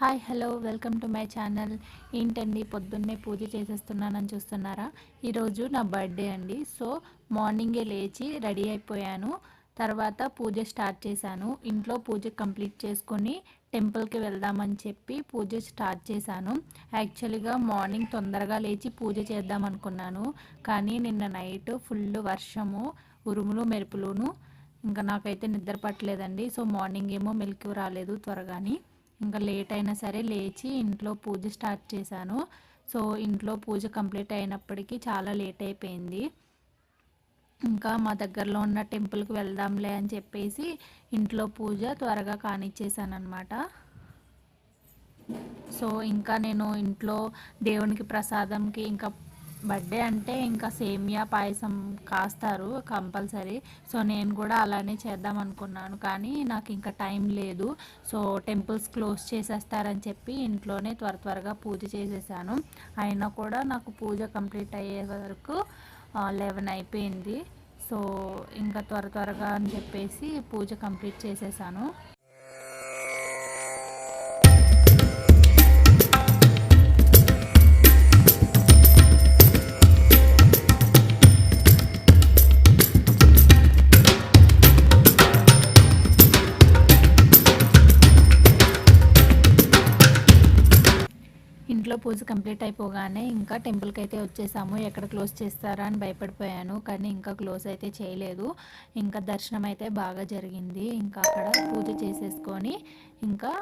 Hi hello welcome to my channel. ఏంటండి పొద్దున్నే పూజ చేసేస్తున్నానని చూస్తున్నారా? ఈరోజు నా బర్త్డే అండి. సో మార్నింగే లేచి రెడీ అయిపోయాను. తర్వాత పూజ స్టార్ట్ చేశాను. ఇంట్లో పూజ కంప్లీట్ చేసుకొని టెంపుల్కి వెళ్దామని చెప్పి పూజ స్టార్ట్ చేశాను. యాక్చువల్గా మార్నింగ్ తొందరగా లేచి పూజ చేద్దాం అనుకున్నాను, కానీ నిన్న నైట్ ఫుల్ వర్షము, ఉరుములు మెరుపులును. ఇంకా నాకైతే నిద్ర పట్టలేదండి. సో మార్నింగ్ ఏమో మెలకు రాలేదు త్వరగాని. ఇంకా లేట్ అయినా సరే లేచి ఇంట్లో పూజ స్టార్ట్ చేశాను. సో ఇంట్లో పూజ కంప్లీట్ అయినప్పటికీ చాలా లేట్ అయిపోయింది. ఇంకా మా దగ్గరలో ఉన్న టెంపుల్కి వెళ్దాంలే అని చెప్పేసి ఇంట్లో పూజ త్వరగా కానిచ్చేసాను అనమాట. సో ఇంకా నేను ఇంట్లో దేవునికి ప్రసాదంకి ఇంకా బర్త్డే అంటే ఇంకా సేమియా పాయసం కాస్తారు కంపల్సరీ. సో నేను కూడా అలానే చేద్దాం అనుకున్నాను, కానీ నాకు ఇంకా టైం లేదు. సో టెంపుల్స్ క్లోజ్ చేసేస్తారని చెప్పి ఇంట్లోనే త్వరగా పూజ చేసేసాను. అయినా కూడా నాకు పూజ కంప్లీట్ అయ్యే వరకు 11 అయిపోయింది. సో ఇంకా త్వరగా అని చెప్పేసి పూజ కంప్లీట్ చేసేసాను. ఇంట్లో పూజ కంప్లీట్ అయిపోగానే ఇంకా టెంపుల్కి అయితే వచ్చేసాము. ఎక్కడ క్లోజ్ చేస్తారా అని భయపడిపోయాను, కానీ ఇంకా క్లోజ్ అయితే చేయలేదు. ఇంకా దర్శనం అయితే బాగా జరిగింది. ఇంకా అక్కడ పూజ చేసేసుకొని ఇంకా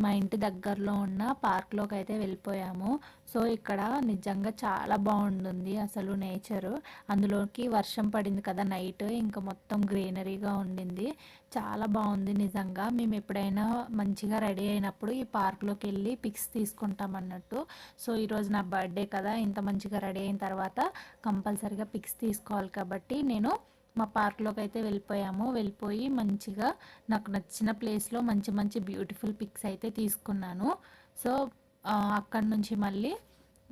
మా ఇంటి దగ్గరలో ఉన్న పార్క్లోకి అయితే వెళ్ళిపోయాము. సో ఇక్కడ నిజంగా చాలా బాగుంటుంది అసలు నేచరు. అందులోకి వర్షం పడింది కదా నైట్, ఇంకా మొత్తం గ్రీనరీగా ఉండింది. చాలా బాగుంది నిజంగా. మేము ఎప్పుడైనా మంచిగా రెడీ అయినప్పుడు ఈ పార్క్లోకి వెళ్ళి పిక్స్ తీసుకుంటాం అన్నట్టు. సో ఈరోజు నా బర్త్డే కదా, ఇంత మంచిగా రెడీ అయిన తర్వాత కంపల్సరీగా పిక్స్ తీసుకోవాలి కాబట్టి నేను మా పార్క్లోకి అయితే వెళ్ళిపోయి మంచిగా నాకు నచ్చిన ప్లేస్లో మంచి బ్యూటిఫుల్ పిక్స్ అయితే తీసుకున్నాను. సో అక్కడి నుంచి మళ్ళీ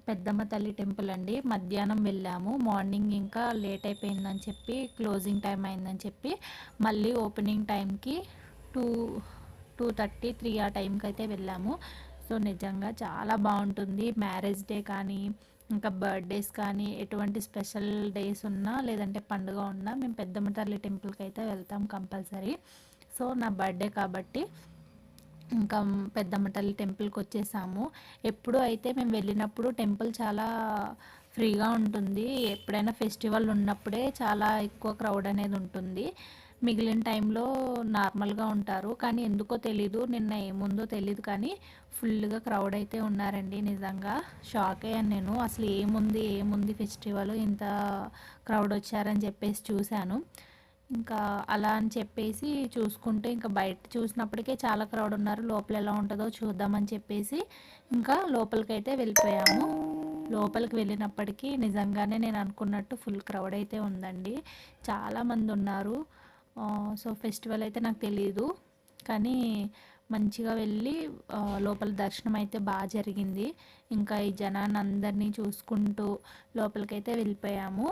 పెద్దమ్మ తల్లి టెంపుల్ అండి. మధ్యాహ్నం వెళ్ళాము. మార్నింగ్ ఇంకా లేట్ అయిపోయిందని చెప్పి, క్లోజింగ్ టైం అయిందని చెప్పి మళ్ళీ ఓపెనింగ్ టైంకి 2:30-3 ఆ టైంకి అయితే వెళ్ళాము. సో నిజంగా చాలా బాగుంటుంది. మ్యారేజ్ డే కానీ ఇంకా బర్త్డేస్ కానీ ఎటువంటి స్పెషల్ డేస్ ఉన్నా లేదంటే పండుగ ఉన్నా మేము పెద్దమ్మ తల్లి టెంపుల్కి అయితే వెళ్తాం కంపల్సరీ. సో నా బర్త్డే కాబట్టి ఇంకా పెద్దమ్మ తల్లి టెంపుల్కి వచ్చేసాము. ఎప్పుడు అయితే మేము వెళ్ళినప్పుడు టెంపుల్ చాలా ఫ్రీగా ఉంటుంది. ఎప్పుడైనా ఫెస్టివల్ ఉన్నప్పుడే చాలా ఎక్కువ క్రౌడ్ అనేది ఉంటుంది. మిగిలిన టైంలో నార్మల్గా ఉంటారు, కానీ ఎందుకో తెలీదు, నిన్న ఏముందో తెలీదు కానీ ఫుల్గా క్రౌడ్ అయితే ఉన్నారండి. నిజంగా షాక్ అయ్యాను నేను. అసలు ఏముంది ఫెస్టివల్ ఇంత క్రౌడ్ వచ్చారని చెప్పేసి చూశాను. ఇంకా అలా అని చెప్పేసి చూసుకుంటే ఇంకా బయట చూసినప్పటికే చాలా క్రౌడ్ ఉన్నారు. లోపల ఎలా ఉంటుందో చూద్దామని చెప్పేసి ఇంకా లోపలికైతే వెళ్ళిపోయాము. లోపలికి వెళ్ళినప్పటికీ నిజంగానే నేను అనుకున్నట్టు ఫుల్ క్రౌడ్ అయితే ఉందండి. చాలామంది ఉన్నారు. సో ఫెస్టివల్ అయితే నాకు తెలియదు, కానీ మంచిగా వెళ్ళి లోపల దర్శనం అయితే బాగా జరిగింది. ఇంకా ఈ జనాన్ని అందరినీ చూసుకుంటూ లోపలికైతే వెళ్ళిపోయాము.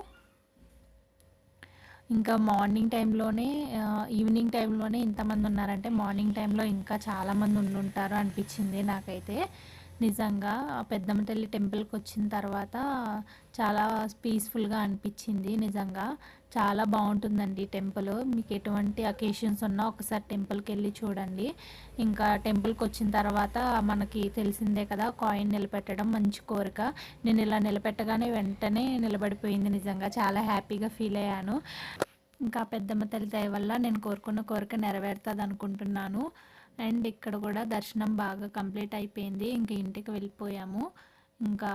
ఇంకా మార్నింగ్ టైంలోనే ఈవినింగ్ టైంలోనే ఇంతమంది ఉన్నారంటే మార్నింగ్ టైంలో ఇంకా చాలామంది ఉండుంటారు అనిపించింది నాకైతే. నిజంగా పెద్దమ్మ తల్లి టెంపుల్కి వచ్చిన తర్వాత చాలా పీస్ఫుల్గా అనిపించింది. నిజంగా చాలా బాగుంటుందండి టెంపుల్. మీకు ఎటువంటి అకేషన్స్ ఉన్నా ఒకసారి టెంపుల్కి వెళ్ళి చూడండి. ఇంకా టెంపుల్కి వచ్చిన తర్వాత మనకి తెలిసిందే కదా, కాయిన్ నిలబెట్టడం మంచి కోరిక. నేను ఇలా నిలబెట్టగానే వెంటనే నిలబడిపోయింది. నిజంగా చాలా హ్యాపీగా ఫీల్ అయ్యాను. ఇంకా పెద్దమ్మ తల్లి దయ వల్ల నేను కోరుకున్న కోరిక నెరవేరుతుంది అనుకుంటున్నాను. అండ్ ఇక్కడ కూడా దర్శనం బాగా కంప్లీట్ అయిపోయింది. ఇంక ఇంటికి వెళ్ళిపోయాము. ఇంకా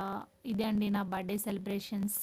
ఇదే అండి నా బర్త్డే సెలబ్రేషన్స్.